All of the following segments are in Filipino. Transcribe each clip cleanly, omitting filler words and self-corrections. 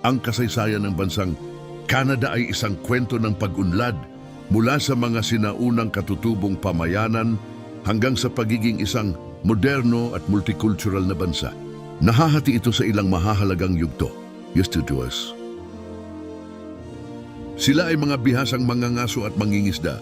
Ang kasaysayan ng bansang Canada ay isang kwento ng pag-unlad mula sa mga sinaunang katutubong pamayanan hanggang sa pagiging isang moderno at multicultural na bansa. Nahahati ito sa ilang mahahalagang yugto. Used to us. Sila ay mga bihasang mangangaso at mangingisda.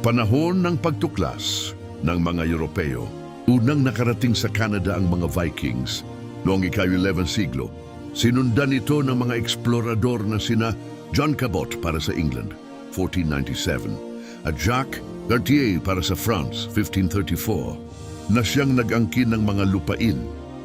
Panahon ng pagtuklas ng mga Europeo. Unang nakarating sa Canada ang mga Vikings noong ika-11 siglo. Sinundan ito ng mga eksplorador na sina John Cabot para sa England, 1497, at Jacques Cartier para sa France, 1534, na siyang nag-angkin ng mga lupain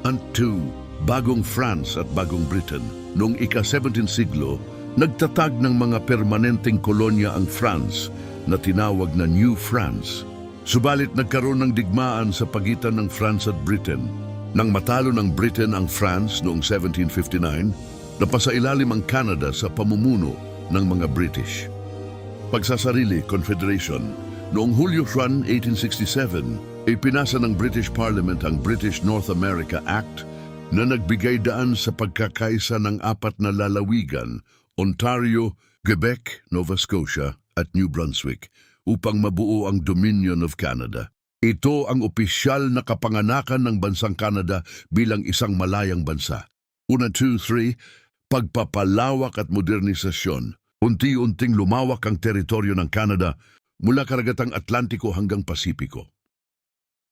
unto Bagong France at Bagong Britain. Noong ika-17 siglo, nagtatag ng mga permanenteng kolonya ang France na tinawag na New France. Subalit nagkaroon ng digmaan sa pagitan ng France at Britain. Nang matalo ng Britain ang France noong 1759, napasailalim ang Canada sa pamumuno ng mga British. Pagsasarili, Confederation. Noong Hulyo 1, 1867, ipinasa ng British Parliament ang British North America Act na nagbigay daan sa pagkakaisa ng 4 na lalawigan, Ontario, Quebec, Nova Scotia at New Brunswick, upang mabuo ang Dominion of Canada. Ito ang opisyal na kapanganakan ng bansang Canada bilang isang malayang bansa. 1, 2, 3, pagpapalawak at modernisasyon. Unti-unting lumawak ang teritoryo ng Canada mula karagatang Atlantiko hanggang Pasipiko.